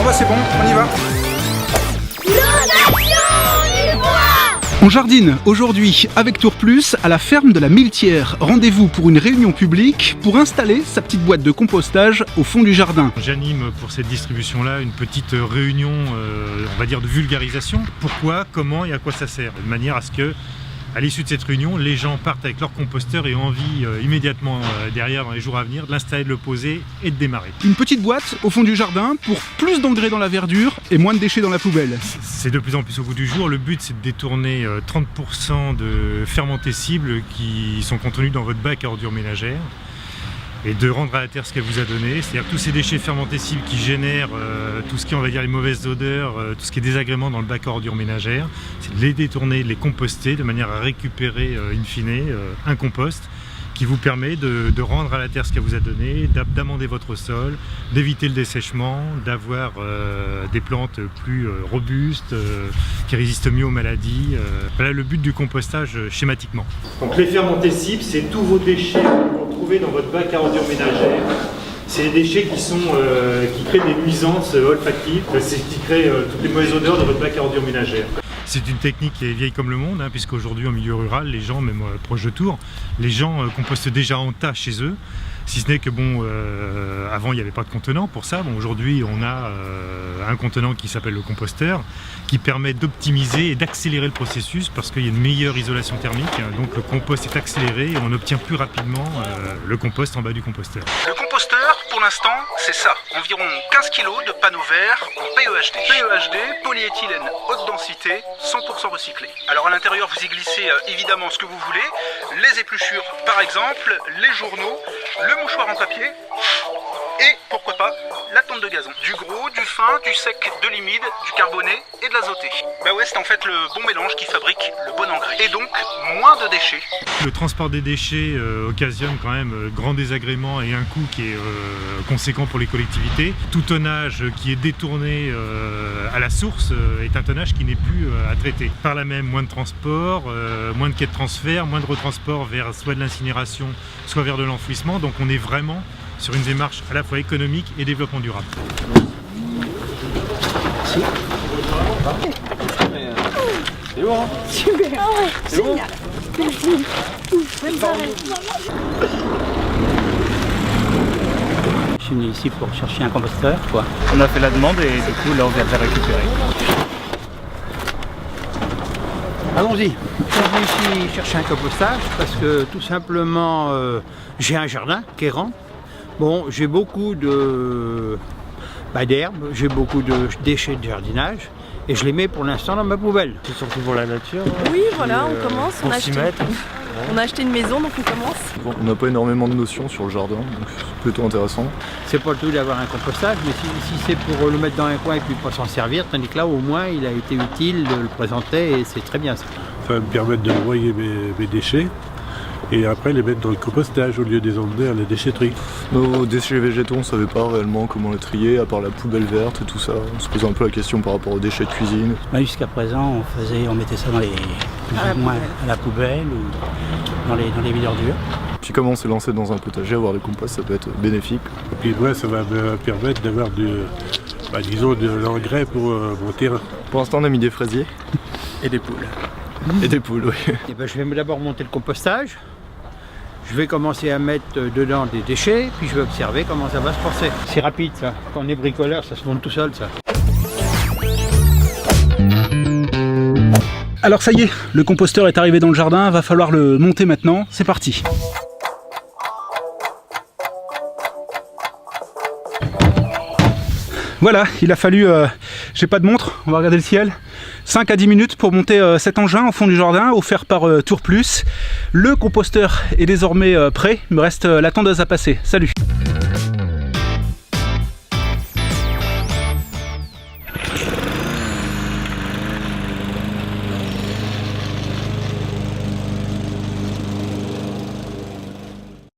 Bon bah c'est bon, on y va. On jardine aujourd'hui avec Tour Plus à la ferme de la Miletière. Rendez-vous pour une réunion publique pour installer sa petite boîte de compostage au fond du jardin. J'anime pour cette distribution-là une petite réunion, on va dire de vulgarisation. Pourquoi, comment et à quoi ça sert. De manière à ce que, à l'issue de cette réunion, les gens partent avec leur composteur et ont envie immédiatement derrière, dans les jours à venir, de l'installer, de le poser et de démarrer. Une petite boîte au fond du jardin pour plus d'engrais dans la verdure et moins de déchets dans la poubelle. C'est de plus en plus au goût du jour. Le but, c'est de détourner 30% de fermentés cibles qui sont contenus dans votre bac à ordures ménagères et de rendre à la terre ce qu'elle vous a donné, c'est-à-dire tous ces déchets fermentés-cibles qui génèrent tout ce qui est, on va dire, les mauvaises odeurs, tout ce qui est désagrément dans le bac à ordures ménagères, c'est de les détourner, de les composter de manière à récupérer in fine un compost qui vous permet de rendre à la terre ce qu'elle vous a donné, d'amender votre sol, d'éviter le dessèchement, d'avoir des plantes plus robustes, qui résistent mieux aux maladies. Voilà le but du compostage schématiquement. Donc les fermentés cibles, c'est tous vos déchets que vous trouvez dans votre bac à ordures ménagères. C'est des déchets qui créent des nuisances olfactives, c'est ce qui crée toutes les mauvaises odeurs de votre bac à ordures ménagères. C'est une technique qui est vieille comme le monde, puisqu'aujourd'hui en milieu rural, les gens, même proche de Tours, les gens compostent déjà en tas chez eux. Si ce n'est que bon, avant il n'y avait pas de contenant pour ça. Bon, aujourd'hui on a un contenant qui s'appelle le composteur, qui permet d'optimiser et d'accélérer le processus parce qu'il y a une meilleure isolation thermique. Donc le compost est accéléré et on obtient plus rapidement le compost en bas du composteur. Le composteur, pour l'instant, c'est ça. Environ 15 kg de panneaux verts en PEHD. PEHD, polyéthylène haute densité, 100% recyclé. Alors à l'intérieur, vous y glissez évidemment ce que vous voulez. Les épluchures, par exemple, les journaux, le mouchoir en papier et, pourquoi pas, la tonte de gazon. Du gros, du fin, du sec, de l'humide, du carboné et de l'azoté. Bah ouais, c'est en fait le bon mélange qui fabrique le bon engrais. Et donc, moins de déchets. Le transport des déchets occasionne quand même grand désagrément et un coût qui est conséquent pour les collectivités. Tout tonnage qui est détourné à la source est un tonnage qui n'est plus à traiter. Par là même, moins de transport, moins de quais de transfert, moins de retransport vers soit de l'incinération, soit vers de l'enfouissement. Donc on est vraiment sur une démarche à la fois économique et développement durable. C'est bon, hein? Super. C'est bon. Merci. Je suis venu ici pour chercher un composteur, quoi. On a fait la demande et du coup là on vient de la récupérer. Allons-y. Je suis venu ici chercher un compostage parce que tout simplement j'ai un jardin qui est grand. Bon, j'ai beaucoup d'herbes, j'ai beaucoup de déchets de jardinage et je les mets pour l'instant dans ma poubelle. C'est surtout pour la nature. Oui, voilà, on commence. On a acheté une maison, donc on commence. Bon, on n'a pas énormément de notions sur le jardin, donc c'est plutôt intéressant. C'est pas le tout d'avoir un compostage, mais si c'est pour le mettre dans un coin et puis pas s'en servir, tandis que là au moins il a été utile de le présenter et c'est très bien ça. Ça va me permettre de noyer mes déchets et après les mettre dans le compostage au lieu de les emmener à la déchetterie. Nos déchets végétaux, on ne savait pas réellement comment les trier, à part la poubelle verte et tout ça. On se posait un peu la question par rapport aux déchets de cuisine. Jusqu'à présent, on mettait ça dans à la poubelle ou dans les videurs dures. Puis comme on s'est lancé dans un potager, avoir des composts, ça peut être bénéfique. Et puis moi, ça va me permettre d'avoir disons de l'engrais pour mon terrain. Pour l'instant, on a mis des fraisiers. Et des poules. Et des poules, oui. Et ben, je vais d'abord monter le compostage. Je vais commencer à mettre dedans des déchets, puis je vais observer comment ça va se passer. C'est rapide ça. Quand on est bricoleur, ça se monte tout seul ça. Alors ça y est, le composteur est arrivé dans le jardin, va falloir le monter maintenant, c'est parti. Voilà, il a fallu, j'ai pas de montre, on va regarder le ciel, 5 à 10 minutes pour monter cet engin au fond du jardin, offert par Tour Plus. Le composteur est désormais prêt, il me reste la tondeuse à passer. Salut!